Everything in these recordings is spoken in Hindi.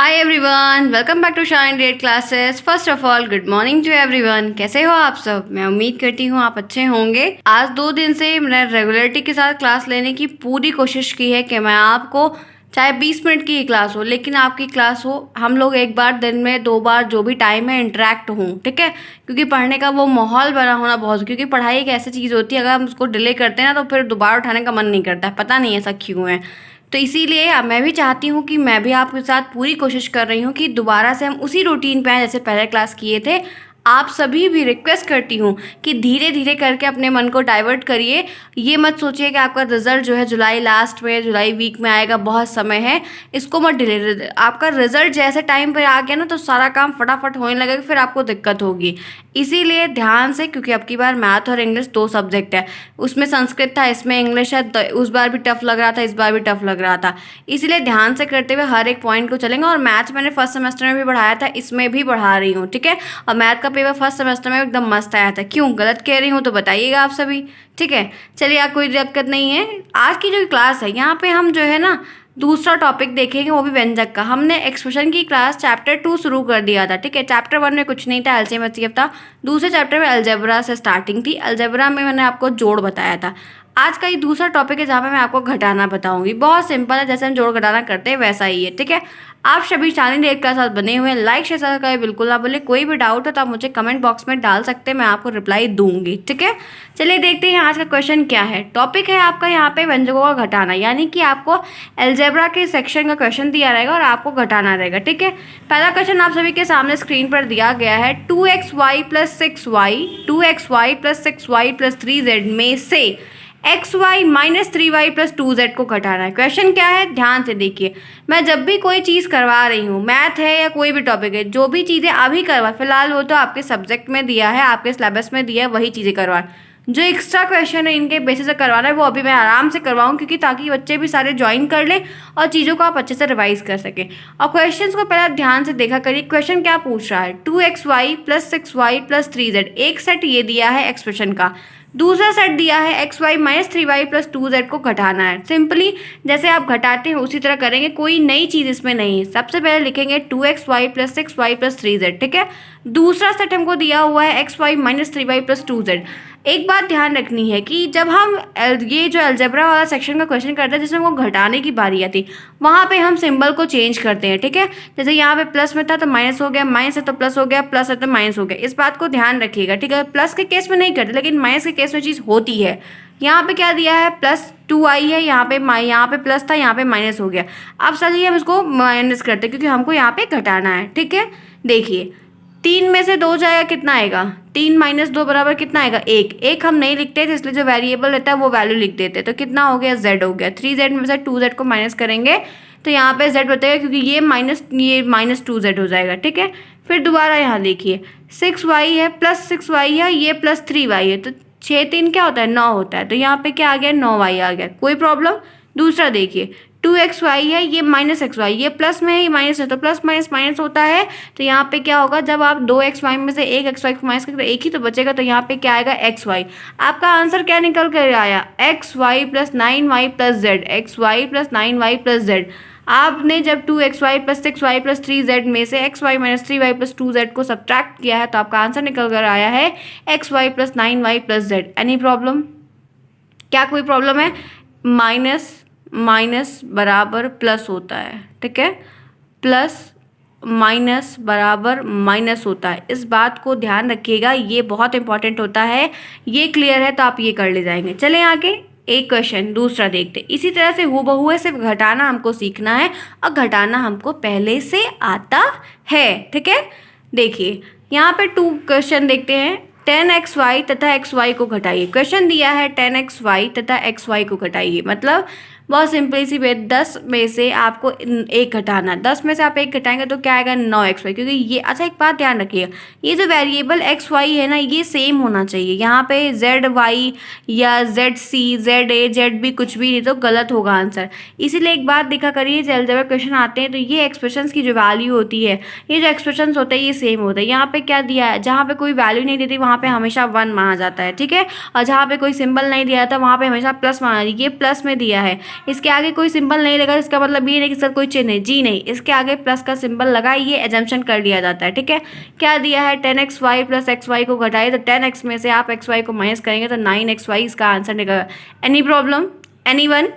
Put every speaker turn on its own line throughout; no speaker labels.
Hi everyone, welcome back to Shine Date classes. First of all good morning to everyone. कैसे हो आप सब? मैं उम्मीद करती हूँ आप अच्छे होंगे। आज 2 दिन से मैंने रेगुलरिटी के साथ क्लास लेने की पूरी कोशिश की है कि मैं आपको चाहे 20 मिनट की ही क्लास हो, लेकिन आपकी क्लास हो, हम लोग एक बार दिन में 2 बार जो भी टाइम है इंटरेक्ट हों, ठीक है। क्योंकि पढ़ने का वो माहौल बना होना बहुत, क्योंकि पढ़ाई एक ऐसी चीज़ होती है, अगर हम उसको डिले करते हैं ना तो फिर दोबारा उठाने का मन नहीं करता है। पता नहीं ऐसा क्यों है। तो इसीलिए मैं भी चाहती हूँ कि मैं भी आपके साथ पूरी कोशिश कर रही हूँ कि दोबारा से हम उसी रूटीन पे आए जैसे पहले क्लास किए थे। आप सभी भी रिक्वेस्ट करती हूँ कि धीरे धीरे करके अपने मन को डाइवर्ट करिए। ये मत सोचिए कि आपका रिजल्ट जो है जुलाई लास्ट में, जुलाई वीक में आएगा, बहुत समय है, इसको मत डिले। आपका रिजल्ट जैसे टाइम पे आ गया ना तो सारा काम फटाफट होने लगेगा, फिर आपको दिक्कत होगी। इसीलिए ध्यान से, क्योंकि अब की बार मैथ और इंग्लिश 2 सब्जेक्ट है, उसमें संस्कृत था, इसमें इंग्लिश है, तो उस बार भी टफ लग रहा था, इस बार भी टफ लग रहा था। इसीलिए ध्यान से करते हुए हर एक पॉइंट को चलेंगे। और मैथ मैंने फर्स्ट सेमेस्टर में भी बढ़ाया था, इसमें भी बढ़ा रही हूँ, ठीक है। और मैथ का पेपर फर्स्ट सेमेस्टर में एकदम मस्त आया था। क्यों गलत कह रही हूँ तो बताइएगा आप सभी, ठीक है। चलिए, आप कोई दिक्कत नहीं है। आज की जो क्लास है यहाँ पे हम जो है ना दूसरा टॉपिक देखेंगे, वो भी व्यंजक का। हमने एक्सप्रेशन की क्लास चैप्टर 2 शुरू कर दिया था, ठीक है। चैप्टर 1 में कुछ नहीं था, एलसीएम एचसीएफ था। दूसरे चैप्टर में अलजेब्रा से स्टार्टिंग थी। अलजेब्रा में मैंने आपको जोड़ बताया था। आज का ये दूसरा टॉपिक है जहाँ पे मैं आपको घटाना बताऊंगी। बहुत सिंपल है, जैसे हम जोड़ घटाना करते हैं वैसा ही है, ठीक है। आप सभी शाइन डेट के साथ बने हुए हैं। लाइक शेयर सब्सक्राइब करें बिल्कुल ना बोले। कोई भी डाउट हो तो आप मुझे कमेंट बॉक्स में डाल सकते हैं, मैं आपको रिप्लाई दूंगी, ठीक है। चलिए देखते हैं आज का क्वेश्चन क्या है। टॉपिक है आपका यहाँ पे व्यंजकों का घटाना, यानी कि आपको अलजेब्रा के सेक्शन का क्वेश्चन दिया रहेगा और आपको घटाना रहेगा, ठीक है। पहला क्वेश्चन आप सभी के सामने स्क्रीन पर दिया गया है। 2xy + 6y 2xy + 6y + 3z में से xy - 3y + 2z को घटाना है। क्वेश्चन क्या है ध्यान से देखिए। मैं जब भी कोई चीज़ करवा रही हूँ, मैथ है या कोई भी टॉपिक है, जो भी चीज़ें अभी करवा, फिलहाल वो तो आपके सब्जेक्ट में दिया है, आपके सिलेबस में दिया है, वही चीज़ें करवा। जो एक्स्ट्रा क्वेश्चन है इनके बेसिस से करवाना है, वो अभी मैं आराम से करवाऊँ, क्योंकि ताकि बच्चे भी सारे ज्वाइन कर लें और चीज़ों को आप अच्छे से रिवाइज कर सकें। और क्वेश्चंस को पहले ध्यान से देखा करिए। क्वेश्चन क्या पूछ रहा है? 2xy + 6y + 3z। एक सेट ये दिया है एक्सप्रेशन का, दूसरा सेट दिया है xy - 3y + 2z को घटाना है। सिंपली जैसे आप घटाते हैं उसी तरह करेंगे, कोई नई चीज़ इसमें नहीं है। सबसे पहले लिखेंगे 2xy + 6y + 3z, ठीक है। दूसरा सेट हमको दिया हुआ है xy - 3y + 2z। एक बात ध्यान रखनी है कि जब हम ये जो अलजेब्रा वाला सेक्शन का क्वेश्चन करते हैं जिसमें वो घटाने की बारी आती, वहाँ पे हम सिंबल को चेंज करते हैं, ठीक है। जैसे यहाँ पे प्लस में था तो माइनस हो गया, माइनस है तो प्लस हो गया, प्लस है तो माइनस हो गया। इस बात को ध्यान रखिएगा, ठीक है। प्लस के केस में नहीं करते, लेकिन माइनस के केस में चीज़ होती है। यहाँ पे क्या दिया है? +2i है, यहाँ पे प्लस था, यहाँ पे माइनस हो गया। अब चलिए हम इसको माइनस करते हैं, क्योंकि हमको यहाँ पे घटाना है, ठीक है। देखिए 3 में से 2 जाएगा, कितना आएगा? 3 - 2 बराबर कितना आएगा? 1। 1 हम नहीं लिखते थे, इसलिए जो वेरिएबल रहता है वो वैल्यू लिख देते हैं। तो कितना हो गया? z हो गया। 3z में से 2z को माइनस करेंगे तो यहाँ पे z बचेगा, क्योंकि ये -2z हो जाएगा, ठीक है। फिर दोबारा यहाँ देखिए 6y है, +6y है, ये +3y है, तो 6 3 क्या होता है? 9 होता है। तो यहाँ पे क्या आ गया? 9y आ गया। कोई प्रॉब्लम? दूसरा देखिए 2xy है, ये -xy, ये प्लस में है, ये माइनस है, तो प्लस माइनस माइनस होता है। तो यहाँ पे क्या होगा? जब आप 2xy में से 1xy को माइनस करेंगे तो एक ही तो बचेगा, तो यहाँ पे क्या आएगा? xy। आपका आंसर क्या निकल कर आया? xy + 9y + z, xy + 9y + z। आपने जब 2xy + 6y + 3z में से xy - 3y + 2z को सब्ट्रैक्ट किया है, तो आपका आंसर निकल कर आया है xy + 9y + z। Any problem? क्या कोई प्रॉब्लम है? माइनस माइनस बराबर प्लस होता है, ठीक है। प्लस माइनस बराबर माइनस होता है। इस बात को ध्यान रखिएगा, ये बहुत इंपॉर्टेंट होता है। ये क्लियर है तो आप ये कर ले जाएंगे। चलें आगे, एक क्वेश्चन दूसरा देखते। इसी तरह से हूबहू सिर्फ घटाना हमको सीखना है, और घटाना हमको पहले से आता है, ठीक है। देखिए यहाँ पे 2 क्वेश्चन देखते हैं। 10xy तथा xy को घटाइए। क्वेश्चन दिया है 10xy तथा xy को घटाइए, मतलब बहुत सिंपल सी बात, 10 में से आपको 1 घटाना। 10 में से आप 1 घटाएंगे तो क्या आएगा? 9xy, क्योंकि ये, अच्छा एक बात ध्यान रखिएगा, ये जो वेरिएबल xy है ना, ये सेम होना चाहिए। यहाँ पे zy या zc za zb कुछ भी नहीं तो गलत होगा आंसर। इसीलिए एक बात देखा करिए, जब क्वेश्चन आते हैं तो ये एक्सप्रेशंस की जो वैल्यू होती है, ये जो एक्सप्रेशंस होते हैं ये सेम होता है। यहाँ पे क्या दिया है? जहाँ पे कोई वैल्यू नहीं देती वहाँ पे हमेशा 1 माना जाता है, ठीक है। और जहाँ पे कोई सिंबल नहीं दिया था वहाँ पे हमेशा प्लस माना, ये प्लस में दिया है। इसके आगे कोई सिंबल नहीं लगा, इसका मतलब ये नहीं कि सर कोई चिन्ह है, जी नहीं, इसके आगे प्लस का सिंबल लगा, ये एजम्पशन कर लिया जाता है। ठीक है, क्या दिया है 10xy प्लस xy को घटाए तो 10x में से आप xy को माइनस करेंगे तो 9xy इसका आंसर निकलेगा। Any problem, anyone?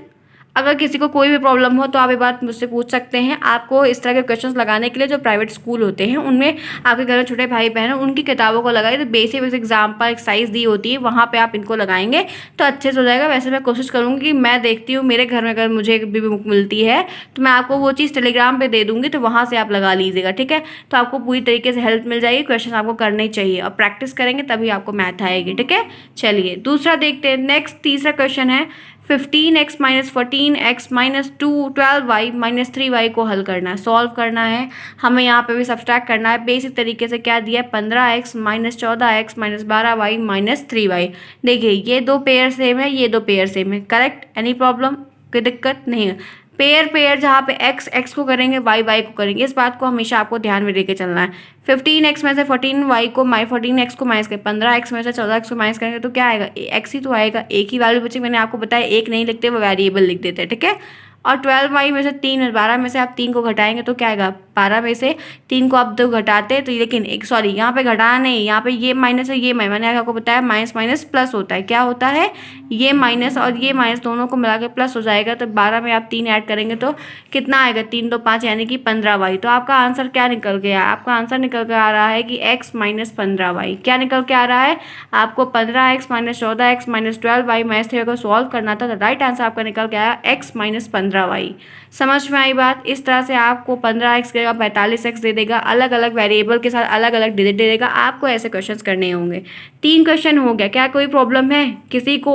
अगर किसी को कोई भी प्रॉब्लम हो तो आप ये बात मुझसे पूछ सकते हैं। आपको इस तरह के क्वेश्चंस लगाने के लिए जो प्राइवेट स्कूल होते हैं उनमें आपके घर में छोटे भाई बहन हैं उनकी किताबों को लगाइए, तो बेसिक बेसिक एग्जाम्पल एक्सरसाइज दी होती है वहाँ पे आप इनको लगाएंगे तो अच्छे से हो जाएगा। वैसे मैं कोशिश करूँगी कि मैं देखती हूँ मेरे घर में अगर मुझे भी बुक मिलती है तो मैं आपको वो चीज़ टेलीग्राम पर दे दूँगी, तो वहाँ से आप लगा लीजिएगा। ठीक है, तो आपको पूरी तरीके से हेल्प मिल जाएगी। क्वेश्चन आपको करने ही चाहिए और प्रैक्टिस करेंगे तभी आपको मैथ आएगी। ठीक है, चलिए दूसरा देखते हैं। नेक्स्ट तीसरा क्वेश्चन है 15x minus 14x minus 12y minus 3y को हल करना है, सॉल्व करना है। हमें यहाँ पे भी सब्सट्रैक्ट करना है। बेसिक तरीके से क्या दिया है 15x minus 14x minus 12y minus 3y। देखिए ये दो पेयर सेम है, ये दो पेयर सेम है, करेक्ट? एनी प्रॉब्लम, कोई दिक्कत नहीं है। पेयर पेयर जहाँ पे x को करेंगे y को करेंगे, इस बात को हमेशा आपको ध्यान में लेके चलना है। 15x में से 14y को 14x को माइनस करें, 15x में से 14x को माइनस करेंगे तो क्या आएगा, x ही तो आएगा। एक ही वैल्यू बची, मैंने आपको बताया एक नहीं लिखते, वो वेरिएबल लिख देते हैं। ठीक है, और 12y में से 3 12 में से आप 3 को घटाएंगे तो क्या आएगा, 12 में से 3 को आप 2 घटाते तो लेकिन एक सॉरी यहाँ पे घटाना नहीं, यहाँ पे ये माइनस है, ये मैंने आपको बताया माइनस माइनस प्लस होता है। क्या होता है, ये माइनस और ये माइनस दोनों को मिला के प्लस हो जाएगा। तो 12 में आप 3 ऐड करेंगे तो कितना आएगा, 3 2 5 यानी कि 15y। तो आपका आंसर क्या निकल गया, आपका आंसर निकल के आ रहा है कि x माइनस 15y। क्या निकल के आ रहा है, आपको 15x minus 14x minus 12y minus 3 को सॉल्व करना था। तो राइट आंसर आपका निकल के आया x माइनस 15y। समझ में आई बात? इस तरह से आपको 15x देगा, 45x दे देगा, अलग अलग वेरिएबल के साथ अलग अलग डिजिट दे देगा। आपको ऐसे क्वेश्चंस करने होंगे। 3 क्वेश्चन हो गया, क्या कोई प्रॉब्लम है किसी को?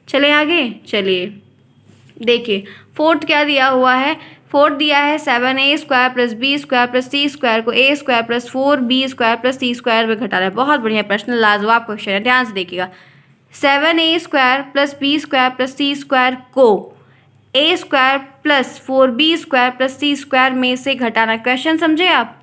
चले आगे, चलिए देखिए फोर्थ क्या दिया हुआ है। फोर्थ दिया है 7a² plus b² plus c² को a² plus 4b² plus c² में घटाना है। बहुत बढ़िया प्रश्न, लाजवाब क्वेश्चन है, ध्यान से देखिएगा। 7a² plus b² plus c² को a² plus 4b² plus c² में से घटाना। क्वेश्चन समझे आप?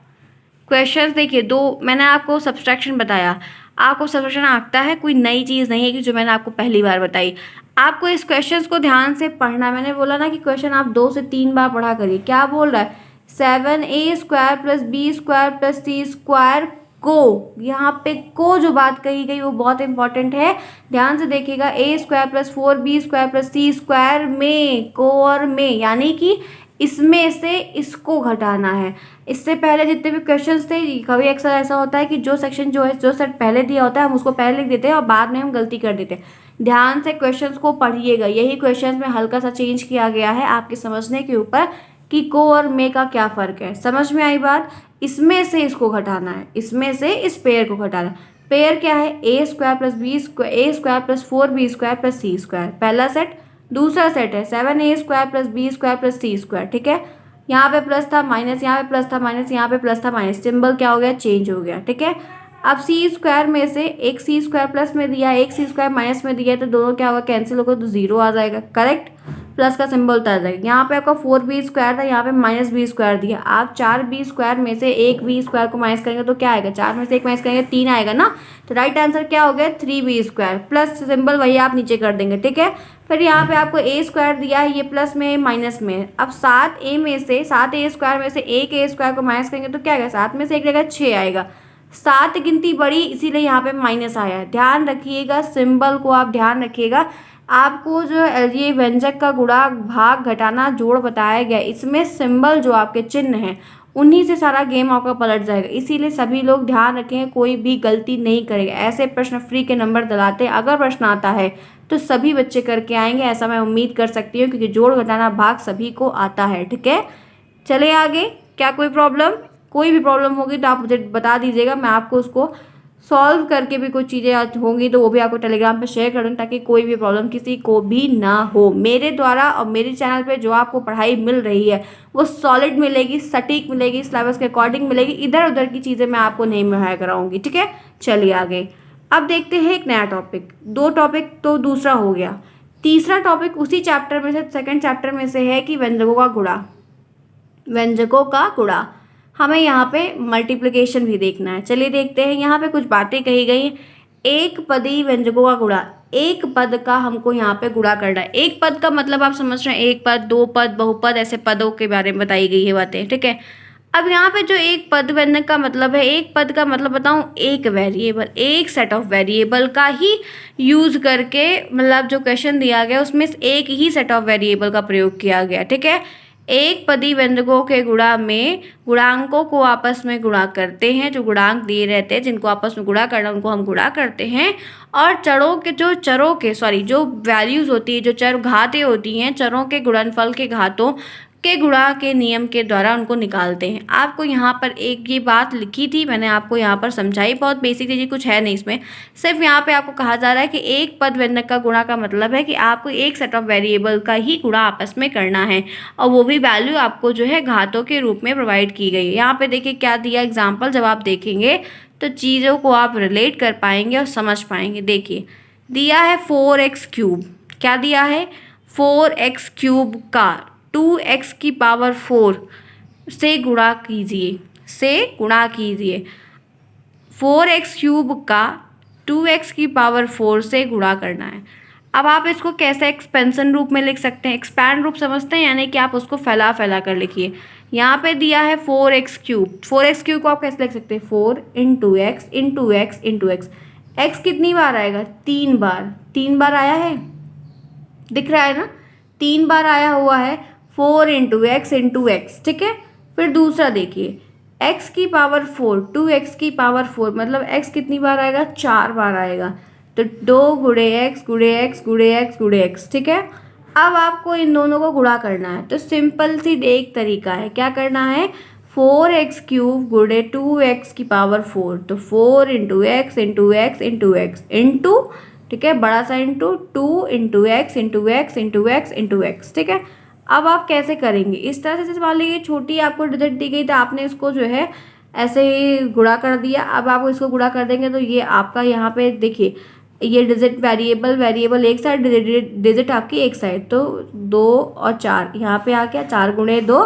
क्वेश्चंस देखिए, दो मैंने आपको सब्सट्रैक्शन बताया, आपको सब्सट्रैक्शन आता है, कोई नई चीज़ नहीं है कि जो मैंने आपको पहली बार बताई। आपको इस क्वेश्चंस को ध्यान से पढ़ना। मैंने बोला ना कि क्वेश्चन आप 2 से 3 बार पढ़ा करिए। क्या बोल रहा है, 7a² plus b² plus c² को, यहाँ पे को जो बात कही गई वो बहुत इंपॉर्टेंट है, ध्यान से देखिएगा। a² plus 4b² plus c² में, को और में, यानी कि इसमें से इसको घटाना है। इससे पहले जितने भी क्वेश्चंस थे, कभी अक्सर ऐसा होता है कि जो सेक्शन जो है, जो सेट पहले दिया होता है हम उसको पहले लिख देते हैं और बाद में हम गलती कर देते हैं। ध्यान से क्वेश्चंस को पढ़िएगा। यही क्वेश्चंस में हल्का सा चेंज किया गया है आपके समझने के ऊपर कि को और में का क्या फ़र्क है। समझ में आई बात? इसमें से इसको घटाना है, इसमें से इस पेयर को घटाना है। पेयर क्या है, a² plus a² plus 4b² plus c², पहला सेट। दूसरा सेट है 7a² plus b² plus c²। ठीक है, यहाँ पे प्लस था माइनस, यहाँ पे प्लस था माइनस, यहाँ पे प्लस था माइनस, सिंबल क्या हो गया, चेंज हो गया। ठीक है, अब c² में से एक c² प्लस में दिया, एक c² माइनस में दिया, तो दोनों क्या होगा, कैंसिल होगा, तो 0 आ जाएगा। करेक्ट, प्लस का सिंबल उतर जाएगा। यहाँ पे आपका 4b² था, यहाँ पे माइनस b² दिया। आप 4b² में से एक b² को माइनस करेंगे तो क्या आएगा, 4 में से एक माइनस करेंगे 3 आएगा ना। तो राइट आंसर क्या हो गया, 3b², प्लस सिंबल वही आप नीचे कर देंगे। ठीक है, फिर यहाँ पे आपको a² दिया है, ये प्लस में माइनस में। अब 7a में से 7a² में से एक a² को माइनस करेंगे तो क्या आएगा, 7 में से एक जगह 6 आएगा। 7 गिनती बड़ी, इसीलिए यहाँ पे माइनस आया है। ध्यान रखिएगा, सिंबल को आप ध्यान रखिएगा। आपको जो ये व्यंजक का गुणा भाग घटाना जोड़ बताया गया, इसमें सिंबल जो आपके चिन्ह हैं उन्हीं से सारा गेम आपका पलट जाएगा। इसीलिए सभी लोग ध्यान रखें, कोई भी गलती नहीं करेगा। ऐसे प्रश्न फ्री के नंबर दिलाते हैं, अगर प्रश्न आता है तो सभी बच्चे करके आएंगे, ऐसा मैं उम्मीद कर सकती हूँ, क्योंकि जोड़ घटाना भाग सभी को आता है। ठीक है, चले आगे। क्या कोई प्रॉब्लम? कोई भी प्रॉब्लम होगी तो आप मुझे बता दीजिएगा, मैं आपको उसको सॉल्व करके भी कुछ चीज़ें होंगी तो वो भी आपको टेलीग्राम पे शेयर कर दूँ, ताकि कोई भी प्रॉब्लम किसी को भी ना हो। मेरे द्वारा और मेरे चैनल पे जो आपको पढ़ाई मिल रही है वो सॉलिड मिलेगी, सटीक मिलेगी, सिलेबस के अकॉर्डिंग मिलेगी। इधर उधर की चीज़ें मैं आपको नहीं मुहैया कराऊंगी। ठीक है, चलिए आगे। अब देखते हैं एक नया टॉपिक। 2 टॉपिक तो दूसरा हो गया, तीसरा टॉपिक उसी चैप्टर में से, सेकेंड चैप्टर में से है कि व्यंजकों का गुणा। व्यंजकों का गुणा, हमें यहाँ पे मल्टीप्लिकेशन भी देखना है। चलिए देखते हैं, यहाँ पे कुछ बातें कही गई। एक पदी व्यंजकों का गुणा, एक पद का हमको यहाँ पे गुणा करना है। एक पद का मतलब आप समझ रहे हैं, एक पद, दो पद, बहुपद, ऐसे पदों के बारे में बताई गई है बातें, ठीक है। अब यहाँ पे जो एक पद बनने का मतलब है, एक पद का मतलब बताऊँ, एक वेरिएबल, एक सेट ऑफ वेरिएबल का ही यूज करके, मतलब जो क्वेश्चन दिया गया उसमें एक ही सेट ऑफ वेरिएबल का प्रयोग किया गया, ठीक है। एक पदी व्यंजकों के गुणा में गुणांकों को आपस में गुणा करते हैं, जो गुणांक दिए रहते हैं जिनको आपस में गुणा करना उनको हम गुणा करते हैं, और जो वैल्यूज होती है, जो चर घातें होती हैं, चरों के गुणनफल के घातों के गुणा के नियम के द्वारा उनको निकालते हैं। आपको यहाँ पर एक ये बात लिखी थी, मैंने आपको यहाँ पर समझाई, बहुत बेसिक चीज़, कुछ है नहीं इसमें, सिर्फ यहाँ पे आपको कहा जा रहा है कि एक पद व्यंजक का गुणा का मतलब है कि आपको एक सेट ऑफ वेरिएबल का ही गुणा आपस में करना है, और वो भी वैल्यू आपको जो है घातों के रूप में प्रोवाइड की गई है। यहाँ पे देखिए क्या दिया एग्जाम्पल, जब आप देखेंगे तो चीज़ों को आप रिलेट कर पाएंगे और समझ पाएंगे। देखिए दिया है 4x3, क्या दिया है, 4x3 का 2x की पावर 4 से गुणा कीजिए, 4x3 का 2x की पावर 4 से गुणा करना है। अब आप इसको कैसे एक्सपेंशन रूप में लिख सकते हैं, एक्सपैंड रूप समझते हैं, यानी कि आप उसको फैला कर लिखिए। यहाँ पे दिया है 4x3 को आप कैसे लिख सकते हैं, 4 into x into x into x. X कितनी बार आएगा, 3 बार, 3 बार आया है, दिख रहा है ना, 3 बार आया हुआ है, 4 इंटू एक्स, ठीक है। फिर दूसरा देखिए, x की पावर 4, 2x की पावर 4, मतलब x कितनी बार आएगा, 4 बार आएगा, तो 2 गुणे एक्स गुणे एक्स गुणे एक्स गुणे एक्स, ठीक है। अब आपको इन दोनों को गुणा करना है, तो सिंपल सी एक तरीका है, क्या करना है, 4x3 गुणे 2x की पावर 4, तो 4 into x into x into x into, ठीक है, बड़ा सा into 2 into x into x into x into x, ठीक है। अब आप कैसे करेंगे, इस तरह से, जैसे मान लीजिए छोटी आपको डिजिट दी गई तो आपने इसको जो है ऐसे ही गुणा कर दिया। अब आप इसको गुणा कर देंगे तो ये आपका यहाँ पे देखिए, ये डिजिट वेरिएबल एक साइड, डिजिट आपकी एक साइड, तो 2 और 4 यहाँ पे आ गया, 4 गुणे 2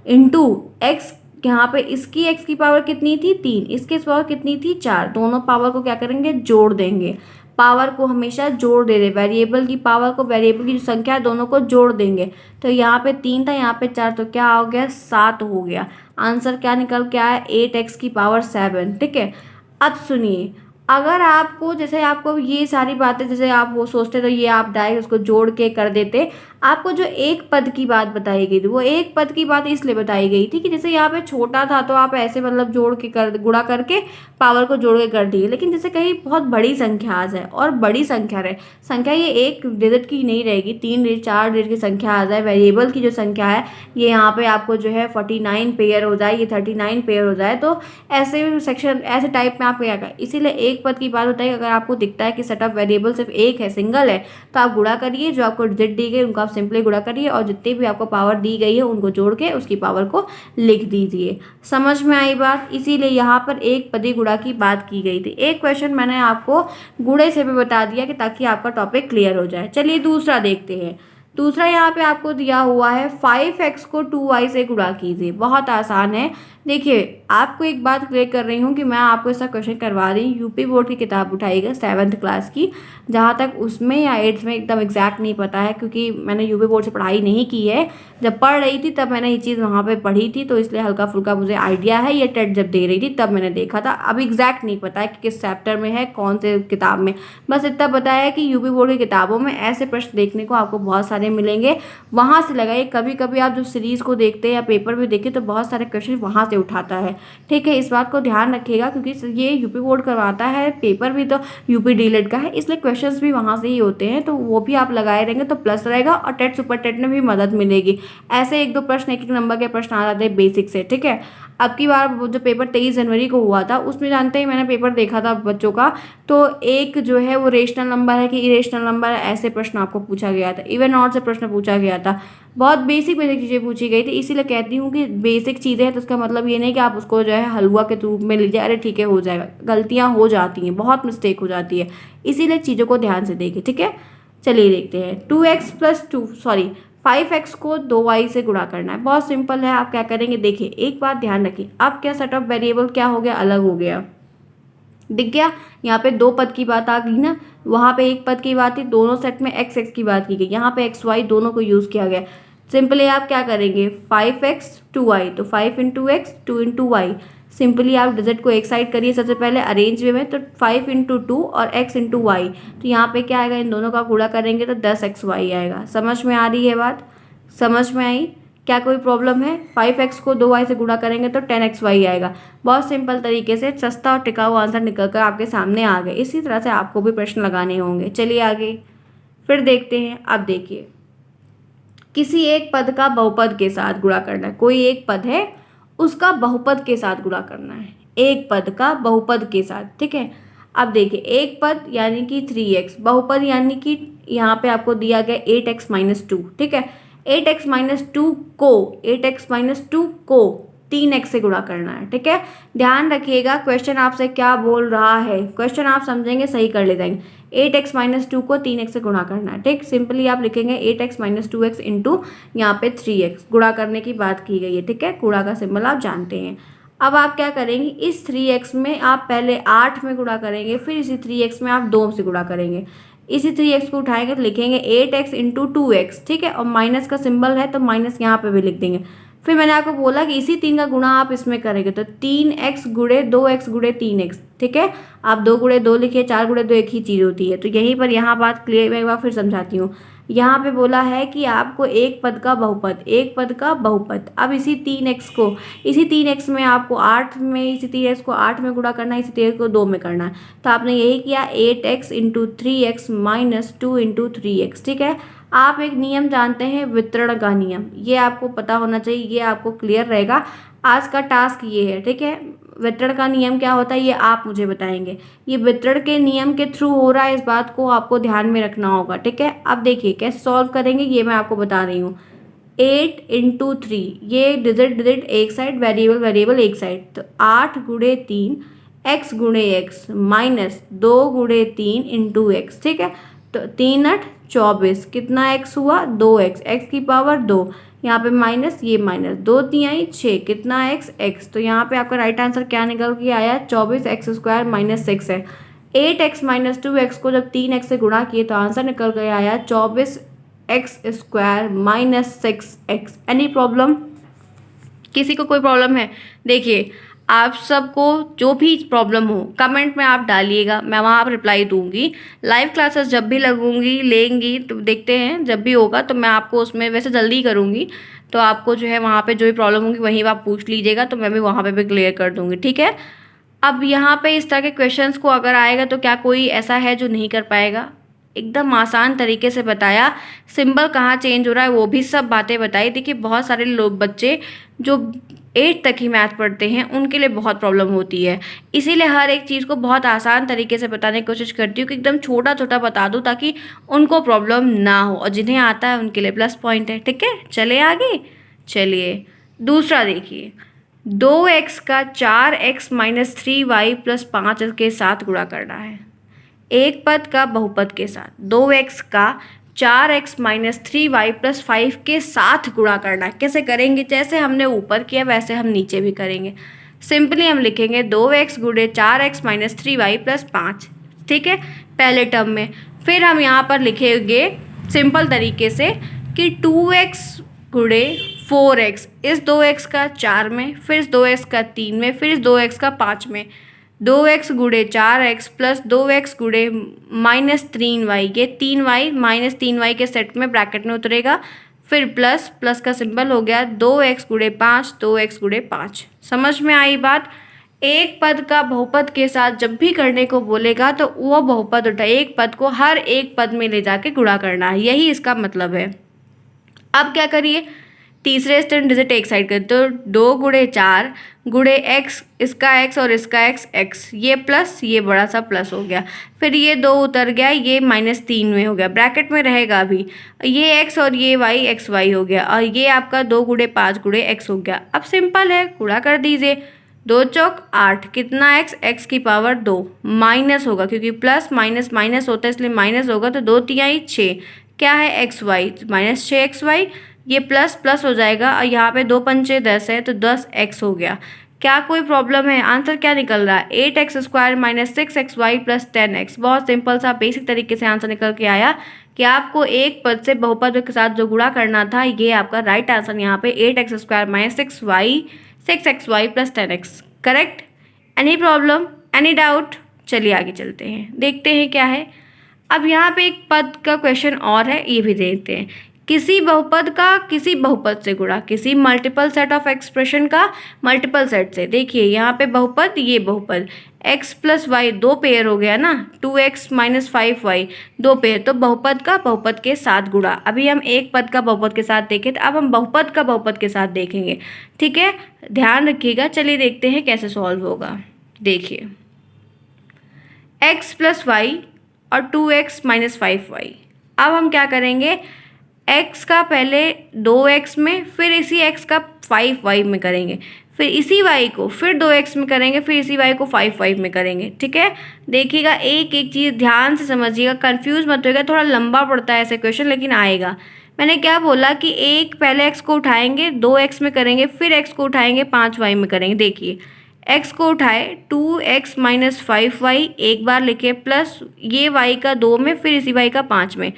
इंटू एक्स, यहाँ पे इसकी एक्स की पावर कितनी थी, 3, इसकी पावर कितनी थी, 4, दोनों पावर को क्या करेंगे, जोड़ देंगे। पावर को हमेशा जोड़ दे रहे, वेरिएबल की पावर को, वेरिएबल की जो संख्या है दोनों को जोड़ देंगे। तो यहाँ पे 3 था, यहाँ पे 4, तो क्या हो गया, 7 हो गया। आंसर क्या निकल के आया, 8x की पावर 7, ठीक है। अब सुनिए, अगर आपको, जैसे आपको ये सारी बातें, जैसे आप वो सोचते तो ये आप डायरेक्ट उसको जोड़ के कर देते। आपको जो एक पद की बात बताई गई थी, वो एक पद की बात इसलिए बताई गई थी कि जैसे यहाँ पे छोटा था तो आप ऐसे मतलब जोड़ के गुणा करके पावर को जोड़ के कर दिए, लेकिन जैसे कहीं बहुत बड़ी संख्या आ जाए और बड़ी संख्या रहे, संख्या ये एक डिजिट की नहीं रहेगी, 3 डिजिट 4 डिजिट की संख्या आ जाए, वेरिएबल की जो संख्या है ये यहाँ पे आपको जो है 49 पेयर हो जाए, ये 39 पेयर हो जाए, तो ऐसे सेक्शन, ऐसे टाइप में आप क्या करें, इसीलिए एक पद की बात बताइए। अगर आपको दिखता है कि सेट ऑफ वेरिएबल सिर्फ एक है, सिंगल है, तो आप गुणा करिए, जो आपको डिजिट दी गई उनको आप सिंपली गुणा करिए, और जितनी भी आपको पावर दी गई है उनको जोड़ के उसकी पावर को लिख दीजिए। समझ में आई बात, इसीलिए यहाँ पर एक पदी गुणा की बात की गई थी। एक क्वेश्चन मैंने आपको गुणे से भी बता दिया कि ताकि आपका टॉपिक क्लियर हो जाए। चलिए दूसरा देखते हैं। दूसरा यहाँ पे आपको दिया हुआ है 5x को 2y से गुणा कीजिए, बहुत आसान है। देखिए आपको एक बात क्लियर कर रही हूँ कि मैं आपको ऐसा क्वेश्चन करवा रही हूँ, यूपी बोर्ड की किताब उठाइएगा 7th क्लास की, जहाँ तक उसमें या 8th में एकदम एग्जैक्ट नहीं पता है, क्योंकि मैंने यूपी बोर्ड से पढ़ाई नहीं की है। जब पढ़ रही थी तब मैंने ये चीज़ वहाँ पे पढ़ी थी, तो इसलिए हल्का फुल्का मुझे आइडिया है। ये टेट जब दे रही थी तब मैंने देखा था, अब एग्जैक्ट नहीं पता है कि किस चैप्टर में है, कौन से किताब में। बस इतना पता है कि यूपी बोर्ड की किताबों में ऐसे प्रश्न देखने को आपको बहुत सारे मिलेंगे, वहाँ से लगाइए। कभी कभी आप जब सीरीज़ को देखते हैं या पेपर में देखते तो बहुत सारे क्वेश्चन वहाँ से उठाता है, ठीक है। इस बात को ध्यान रखिएगा, क्योंकि ये यूपी बोर्ड करवाता है, पेपर भी तो यूपी डीलेट का है, इसलिए क्वेश्चंस भी वहाँ से ही होते हैं, तो वो भी आप लगाए रहेंगे तो प्लस रहेगा, और टेट सुपर टेट में भी मदद मिलेगी। ऐसे 1-2 प्रश्न, 1-1 नंबर के प्रश्न आ जाते हैं बेसिक से, ठीक है। अब की बार वो जो पेपर 23 जनवरी को हुआ था, उसमें जानते ही मैंने पेपर देखा था बच्चों का, तो एक जो है वो रेशनल नंबर है कि इरेशनल नंबर है, ऐसे प्रश्न आपको पूछा गया था। इवन ऑड से प्रश्न पूछा गया था, बहुत बेसिक चीज़ें पूछी गई थी। इसीलिए कहती हूँ कि बेसिक चीज़ें हैं तो उसका मतलब ये नहीं कि आप उसको जो है हलवा के रूप में लीजिए, अरे ठीक है हो जाएगा। गलतियाँ हो जाती हैं, बहुत मिस्टेक हो जाती है, इसीलिए चीज़ों को ध्यान से देखिए, ठीक है। चलिए देखते हैं। 5x को 2y से गुणा करना है, बहुत सिंपल है। आप क्या करेंगे, देखिए एक बात ध्यान रखिए, अब क्या सेट ऑफ वेरिएबल क्या हो गया, अलग हो गया, दिख गया। यहाँ पे दो पद की बात आ गई ना, वहाँ पे एक पद की बात थी, दोनों सेट में एक्स एक्स की बात की गई, यहाँ पे एक्स वाई दोनों को यूज़ किया गया। सिंपली आप क्या करेंगे, 5x 2y, तो 5 into X 2 into Y. Simply आप डिजिट को एक साइड करिए सबसे पहले अरेंज वे में, तो 5 इंटू टू और x इंटू वाई, तो यहाँ पे क्या आएगा, इन दोनों का गुणा करेंगे तो 10xy आएगा। समझ में आ रही है बात, समझ में आई? क्या कोई प्रॉब्लम है? 5x को 2y से गुणा करेंगे तो 10xy आएगा। बहुत सिंपल तरीके से सस्ता और टिकाऊ आंसर निकल कर आपके सामने आ गए। इसी तरह से आपको भी प्रश्न लगाने होंगे। चलिए आगे फिर देखते हैं। अब देखिए, किसी एक पद का बहुपद के साथ गुणा करना है। कोई एक पद है, उसका बहुपद के साथ गुणा करना है, एक पद का बहुपद के साथ, ठीक है। अब देखिए, एक पद यानी कि 3x, बहुपद यानी कि यहाँ पे आपको दिया गया 8x-2, ठीक है। 8x-2 को 8x-2 को 3x से गुणा करना है, ठीक है। ध्यान रखिएगा क्वेश्चन आपसे क्या बोल रहा है, क्वेश्चन आप समझेंगे सही कर ले जाएंगे। 8x-2 को 3x से गुणा करना है, ठीक। सिंपली आप लिखेंगे 8x-2x इंटू यहाँ पे 3x, गुणा करने की बात की गई है, ठीक है। गुणा का सिंबल आप जानते हैं। अब आप क्या करेंगे, इस 3x में आप पहले 8 में गुणा करेंगे, फिर इसी 3x में आप 2 से गुणा करेंगे। इसी 3x को उठाएंगे तो लिखेंगे 8x इंटू 2x, ठीक है। और माइनस का सिंबल है तो माइनस यहाँ पे भी लिख देंगे। फिर मैंने आपको बोला कि इसी 3 का गुणा आप इसमें करेंगे, तो 3x गुणे 2x गुणे 3x, ठीक है। आप 2 गुणे 2 लिखिए, 4 गुणे 2 एक ही चीज़ होती है। तो यहीं पर यहाँ बात क्लियर, मैं एक बार फिर समझाती हूँ। यहाँ पे बोला है कि आपको एक पद का बहुपद, एक पद का बहुपद, अब इसी 3x को, इसी 3x में आपको 8 में, इसी 3x को 8 में गुणा करना है, इसी 3x को 2 में करना है। तो आपने यही किया, 8x into 3x minus 2 into 3x, ठीक है। आप एक नियम जानते हैं, वितरण का नियम, ये आपको पता होना चाहिए, ये आपको क्लियर रहेगा। आज का टास्क ये है, ठीक है। वितरण का नियम क्या होता है ये आप मुझे बताएंगे। ये वितरण के नियम के थ्रू हो रहा है, इस बात को आपको ध्यान में रखना होगा, ठीक है। अब देखिए कैसे सॉल्व करेंगे, ये मैं आपको बता रही हूँ। 8 इंटू 3, ये डिजिट एक साइड, वेरिएबल एक साइड, तो 8 गुणे 3 x गुणे x माइनस 2 गुणे 3 इंटू एक्स, ठीक है। तो 3 8 24, कितना x हुआ, 2x, x की पावर 2, यहाँ पे माइनस, ये माइनस, 2 3 6, कितना x। तो यहाँ पे आपका राइट आंसर क्या निकल के आया, 24x² माइनस 6 है। 8x-2x को जब 3x से गुणा किए तो आंसर निकल के आया 24x² minus 6x। Any problem, किसी को कोई प्रॉब्लम है? देखिए, आप सबको जो भी प्रॉब्लम हो कमेंट में आप डालिएगा, मैं वहाँ पर रिप्लाई दूंगी। लाइव क्लासेस जब भी लगूंगी लेंगी तो देखते हैं, जब भी होगा तो मैं आपको उसमें, वैसे जल्दी करूँगी, तो आपको जो है वहाँ पे जो भी प्रॉब्लम होगी वहीं आप पूछ लीजिएगा, तो मैं भी वहाँ पे भी क्लियर कर दूँगी, ठीक है। अब यहाँ पे इस तरह के क्वेश्चंस को अगर आएगा तो क्या कोई ऐसा है जो नहीं कर पाएगा? एकदम आसान तरीके से बताया, सिंबल कहाँ चेंज हो रहा है वो भी सब बातें बताई। देखिए, बहुत सारे लोग, बच्चे जो 8 तक ही मैथ पढ़ते हैं उनके लिए बहुत प्रॉब्लम होती है, इसीलिए हर एक चीज़ को बहुत आसान तरीके से बताने की कोशिश करती हूँ कि एकदम छोटा छोटा बता दूँ ताकि उनको प्रॉब्लम ना हो, और जिन्हें आता है उनके लिए प्लस पॉइंट है, ठीक है। चले आगे, चलिए दूसरा देखिए, 2x का 4x माइनस 3y प्लस 5 के साथ गुणा करना है। एक पद का बहुपद के साथ 2x का 4x माइनस 3y प्लस 5 के साथ गुणा करना है। कैसे करेंगे? जैसे हमने ऊपर किया वैसे हम नीचे भी करेंगे। सिंपली हम लिखेंगे 2x गुणे 4x माइनस 3y प्लस 5, ठीक है, पहले टर्म में। फिर हम यहाँ पर लिखेंगे सिंपल तरीके से कि 2x गुणे 4x, इस 2x का 4 में, फिर इस 2x का 3 में, फिर इस 2x का 5 में, 2x गुणे 4x प्लस 2x गुणे माइनस 3y, ये 3y माइनस 3y के सेट में ब्रैकेट में उतरेगा, फिर प्लस, प्लस का सिंबल हो गया 2x गुणे 5, 2x गुणे 5। समझ में आई बात? एक पद का बहुपद के साथ जब भी करने को बोलेगा तो वो बहुपद उठा, एक पद को हर एक पद में ले जाके गुणा करना है, यही इसका मतलब है। अब क्या करिए, तीसरे स्टैंड डिजिट एक साइड कर, तो 2 गुणे 4 गुणे x, इसका x और इसका x, ये प्लस, ये बड़ा सा प्लस हो गया, फिर ये 2 उतर गया, ये माइनस 3 में हो गया, ब्रैकेट में रहेगा अभी, ये x और ये y xy हो गया, और ये आपका 2 गुणे 5 गुणे x हो गया। अब सिंपल है, गुणा कर दीजिए, 2 चौक 8, कितना x की पावर 2, माइनस होगा क्योंकि प्लस माइनस माइनस होता है इसलिए माइनस होगा, तो 2 3 6, क्या है xy, माइनस 6xy, ये प्लस प्लस हो जाएगा, और यहाँ पे 2 पंचे 10 है तो 10x हो गया, क्या कोई प्रॉब्लम है? आंसर क्या निकल रहा है? 8x² minus 6xy plus 10x। बहुत सिंपल सा बेसिक तरीके से आंसर निकल के आया कि आपको एक पद से बहुपद के साथ जो गुणा करना था, ये आपका राइट आंसर यहाँ पे 8x² minus 6xy plus 10x। Correct? Any problem, any doubt? चलिए आगे चलते हैं, देखते हैं क्या है। अब यहाँ पे एक पद का क्वेश्चन और है, ये भी देखते हैं। किसी बहुपद का किसी बहुपद से गुणा, किसी मल्टीपल सेट ऑफ एक्सप्रेशन का मल्टीपल सेट से। देखिए यहाँ पे बहुपद, ये बहुपद x प्लस वाई दो पेयर हो गया ना, 2x माइनस 5y दो पेयर, तो बहुपद का बहुपद के साथ गुणा। अभी हम एक पद का बहुपद के साथ देखे थे, अब हम बहुपद का बहुपद के साथ देखेंगे। ठीक है, ध्यान रखिएगा। चलिए देखते हैं कैसे सॉल्व होगा। देखिए x प्लस वाई और 2x माइनस 5y। अब हम क्या करेंगे, x का पहले 2x में, फिर इसी x का 5y में करेंगे, फिर इसी y को फिर 2x में करेंगे, फिर इसी y को 5y में करेंगे। ठीक है, देखिएगा, एक एक चीज़ ध्यान से समझिएगा, कंफ्यूज मत होइएगा। थोड़ा लंबा पड़ता है ऐसे क्वेश्चन, लेकिन आएगा। मैंने क्या बोला कि एक पहले x को उठाएंगे, 2x में करेंगे, फिर x को उठाएंगे, 5y में करेंगे। देखिए x को उठाए 2x माइनस 5y एक बार लिखे, प्लस ये y का 2 में, फिर इसी y का 5 में,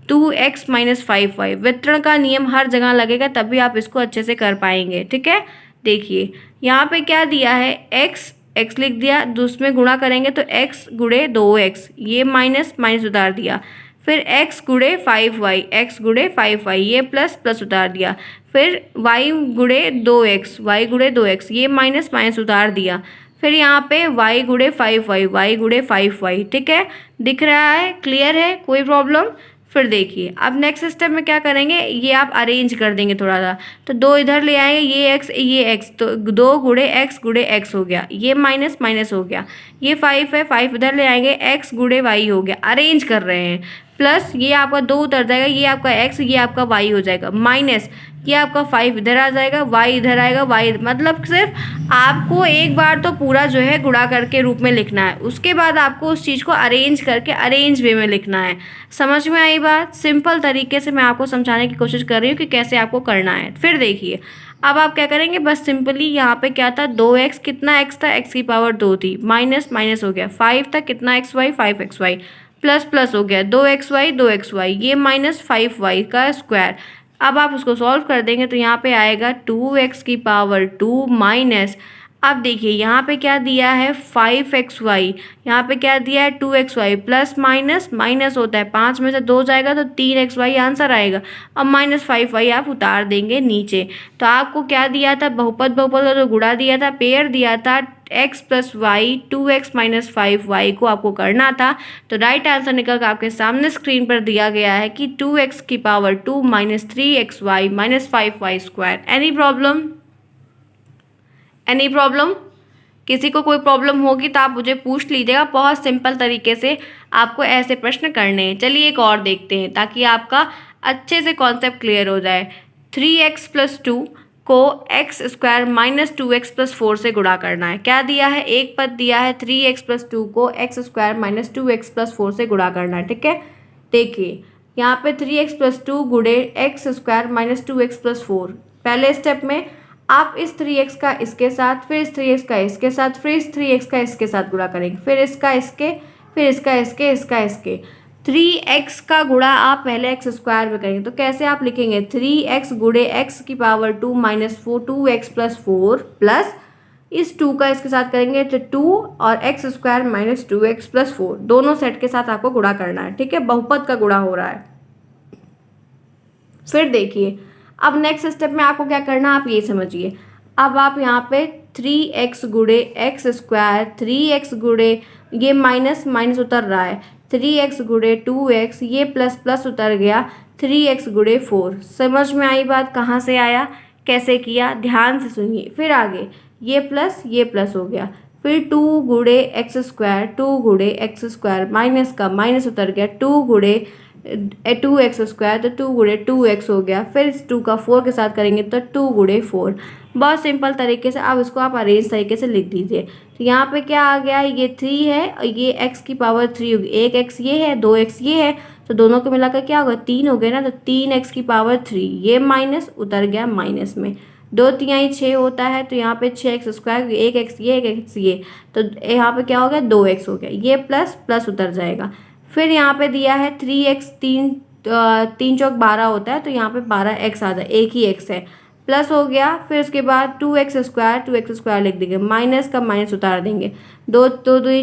2x माइनस 5y। वितरण का नियम हर जगह लगेगा, तभी आप इसको अच्छे से कर पाएंगे। ठीक है, देखिए यहाँ पे क्या दिया है, x लिख दिया, उसमें गुणा करेंगे तो x गुणे 2x, ये माइनस माइनस उतार दिया, फिर x गुणे 5y, x गुणे 5y, ये प्लस प्लस उतार दिया, फिर y गुणे 2x, y गुणे 2x, ये माइनस माइनस उतार दिया, फिर यहाँ पे y गुणे 5y, y गुणे 5y। ठीक है, दिख रहा है? क्लियर है? कोई प्रॉब्लम? फिर देखिए अब नेक्स्ट स्टेप में क्या करेंगे, ये आप अरेंज कर देंगे थोड़ा सा, तो 2 इधर ले आएंगे, ये x, तो 2 गुणे x हो गया, ये माइनस माइनस हो गया, ये 5 है, 5 इधर ले आएंगे, x गुणे y हो गया, अरेंज कर रहे हैं, प्लस ये आपका 2 उतर जाएगा, ये आपका x, ये आपका y हो जाएगा, माइनस ये आपका 5 इधर आ जाएगा, y इधर आएगा, y मतलब सिर्फ आपको एक बार तो पूरा जो है गुणा करके रूप में लिखना है, उसके बाद आपको उस चीज़ को अरेंज करके अरेंज वे में लिखना है। समझ में आई बात? सिंपल तरीके से मैं आपको समझाने की कोशिश कर रही हूँ कि कैसे आपको करना है। फिर देखिए अब आप क्या करेंगे, बस सिंपली यहाँ पे क्या था, 2x, कितना x था, x की पावर 2 थी, माइनस माइनस हो गया, 5 था, कितना xy, 5xy, प्लस प्लस हो गया, 2xy, ये माइनस 5y का स्क्वायर। अब आप उसको सॉल्व कर देंगे तो यहाँ पे आएगा 2x की पावर 2 माइनस, अब देखिए यहाँ पे क्या दिया है, 5xy, यहाँ पे क्या दिया है, 2xy, प्लस माइनस माइनस होता है, 5 में से 2 जाएगा तो 3xy आंसर आएगा। अब माइनस 5y आप उतार देंगे नीचे। तो आपको क्या दिया था, बहुपद का जो गुणा दिया था, पेयर दिया था, x plus Y, 2x minus 5y को आपको करना था। तो राइट आंसर निकल कर आपके सामने स्क्रीन पर दिया गया है कि 2x की power 2 minus 3xy minus 5y square. Any problem? Any problem? किसी को कोई प्रॉब्लम होगी तो आप मुझे पूछ लीजिएगा। बहुत सिंपल तरीके से आपको ऐसे प्रश्न करने हैं। चलिए एक और देखते हैं ताकि आपका अच्छे से कॉन्सेप्ट क्लियर हो जाए। 3x प्लस 2 को x square minus 2x plus 4 से गुणा करना है। क्या दिया है, एक पद दिया है 3x प्लस 2 को x square minus 2x plus 4 से गुणा करना है। ठीक है, देखिए यहाँ पे 3x प्लस 2 गुणे x square minus 2x plus 4। पहले स्टेप में आप इस 3x का इसके साथ, फिर इस 3x का इसके साथ, फिर इस 3x का इसके साथ गुणा करेंगे, फिर इसका इसके, फिर इसका इसके, इसका इसके। 3x का गुणा आप पहले एक्स स्क्वायर में करेंगे तो कैसे आप लिखेंगे, 3x गुणे एक्स की power 2 minus 4 2x plus 4 plus इस 2 का इसके साथ करेंगे तो 2 और x square minus 2x plus 4 दोनों सेट के साथ आपको गुणा करना है। ठीक है, बहुपद का गुणा हो रहा है। फिर देखिए अब नेक्स्ट स्टेप में आपको क्या करना है, आप ये समझिए। अब आप यहाँ पे 3x गुणे एक्स स्क्वायर, 3x गुणे ये माइनस माइनस उतर रहा है, 3x गुणे 2x, ये प्लस प्लस उतर गया, 3x गुणे 4। समझ में आई बात? कहाँ से आया, कैसे किया, ध्यान से सुनिए। फिर आगे ये प्लस हो गया, फिर 2 गुणे एक्स स्क्वायर, 2 गुणे एक्स स्क्वायर, माइनस का माइनस उतर गया, 2 गुणे 2x स्क्वायर तो 2 गुणे 2x हो गया, फिर इस 2 का 4 के साथ करेंगे तो 2 गुणे 4। बहुत सिंपल तरीके से अब इसको आप अरेंज तरीके से लिख दीजिए। तो यहाँ पे क्या आ गया, ये 3 है और ये x की पावर 3 होगी, एक x ये है, 2x ये है, तो दोनों को मिलाकर क्या होगा, 3 हो गए ना, तो 3x की पावर 3, ये माइनस उतर गया माइनस में, 2 तिहाई 6 होता है, तो यहाँ पे 6x², एक एक्स ये एक एक्स ये, तो यहाँ पे क्या हो गया 2x हो गया, ये प्लस प्लस उतर जाएगा। फिर यहाँ पे दिया है 3x, 3 चौक 12 होता है, तो यहाँ पे 12x आ जाए, एक ही x है, प्लस हो गया। फिर उसके बाद 2x² लिख देंगे, माइनस का माइनस उतार देंगे, 2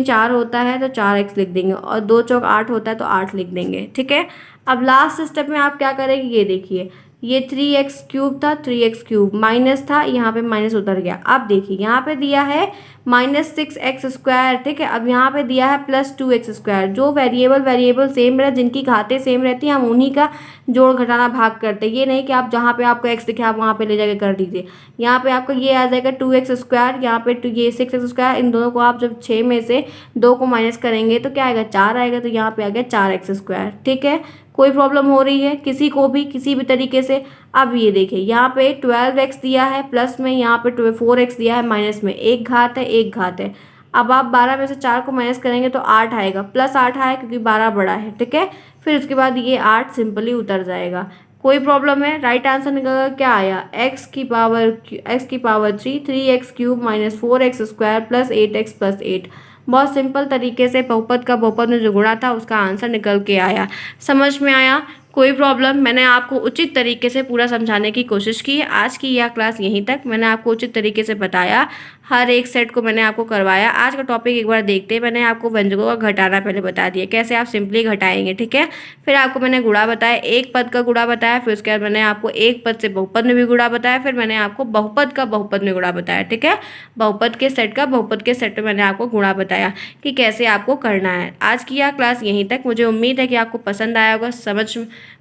4 होता है तो 4x लिख देंगे, और 2 चौक 8 होता है तो 8 लिख देंगे। ठीक है, अब लास्ट स्टेप में आप क्या करेंगे, ये देखिए, ये 3x³ था, 3x³ माइनस था, यहाँ पे माइनस उतर गया। अब देखिए यहाँ पे दिया है -6x², ठीक है। अब यहाँ पे दिया है +2x², जो वेरिएबल सेम रहे, जिनकी घातें सेम रहती हैं, हम उन्हीं का जोड़ घटाना भाग करते हैं। ये नहीं कि आप जहाँ पे आपको x दिखे आप वहाँ पे ले जाके कर दीजिए। यहाँ पे आपको ये आ जाएगा 2x², यहाँ पे ये 6x², इन दोनों को आप जब 6 में से 2 को माइनस करेंगे तो क्या आएगा, 4 आएगा, तो यहाँ पे आ गया 4x²। ठीक है, कोई प्रॉब्लम हो रही है किसी को भी किसी भी तरीके से? अब ये देखिए यहाँ पे 12x दिया है प्लस में, यहाँ पे 4x दिया है माइनस में, एक घात है एक घात है। अब आप 12 में से 4 को माइनस करेंगे तो 8 आएगा, +8 आए क्योंकि 12 बड़ा है। ठीक है, फिर उसके बाद ये 8 सिंपली उतर जाएगा। कोई प्रॉब्लम है? राइट आंसर निकलेगा, क्या आया, x⁻3, 3x³ - 4x² + 8x + 8। बहुत सिंपल तरीके से बहुपद का बहुपद में जो गुणा था उसका आंसर निकल के आया। समझ में आया? कोई प्रॉब्लम? मैंने आपको उचित तरीके से पूरा समझाने की कोशिश की है। आज की यह क्लास यहीं तक। मैंने आपको उचित तरीके से बताया, हर एक सेट को मैंने आपको करवाया। आज का टॉपिक एक बार देखते हैं। मैंने आपको व्यंजकों का घटाना पहले बता दिया, कैसे आप सिंपली घटाएंगे। ठीक है, फिर आपको मैंने गुणा बताया, एक पद का गुणा बताया, फिर उसके बाद मैंने आपको एक पद से बहुपद में भी गुणा बताया, फिर मैंने आपको बहुपद का बहुपद में गुणा बताया। ठीक है, बहुपद के सेट का बहुपद के सेट में मैंने आपको गुणा बताया कि कैसे आपको करना है। आज की यह क्लास यहीं तक। मुझे उम्मीद है कि आपको पसंद आया होगा।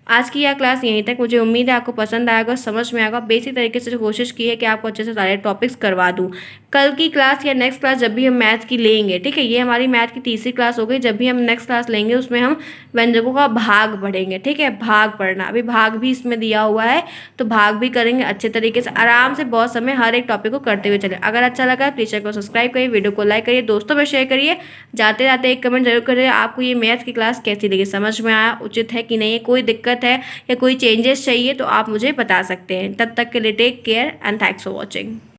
आज की यह क्लास यहीं तक। मुझे उम्मीद है आपको पसंद आएगा, समझ में आएगा। बेसिक तरीके से जो कोशिश की है कि आपको अच्छे से सारे टॉपिक्स करवा दूँ। कल की क्लास या नेक्स्ट क्लास जब भी हम मैथ की लेंगे, ठीक है, ये हमारी मैथ की तीसरी क्लास हो गई। जब भी हम नेक्स्ट क्लास लेंगे उसमें हम व्यंजकों का भाग पढ़ेंगे। ठीक है, भाग पढ़ना, अभी भाग भी इसमें दिया हुआ है तो भाग भी करेंगे अच्छे तरीके से, आराम से बहुत समय हर एक टॉपिक को करते हुए चले। अगर अच्छा लगा प्लीज़ चैनल को सब्सक्राइब करिए, वीडियो को लाइक करिए, दोस्तों में शेयर करिए। जाते जाते एक कमेंट जरूर करिए आपको ये मैथ की क्लास कैसी लगी, समझ में आया, उचित है कि नहीं है, कोई दिक्कत है या कोई चेंजेस चाहिए तो आप मुझे बता सकते हैं। तब तक के लिए take care and thanks for watching.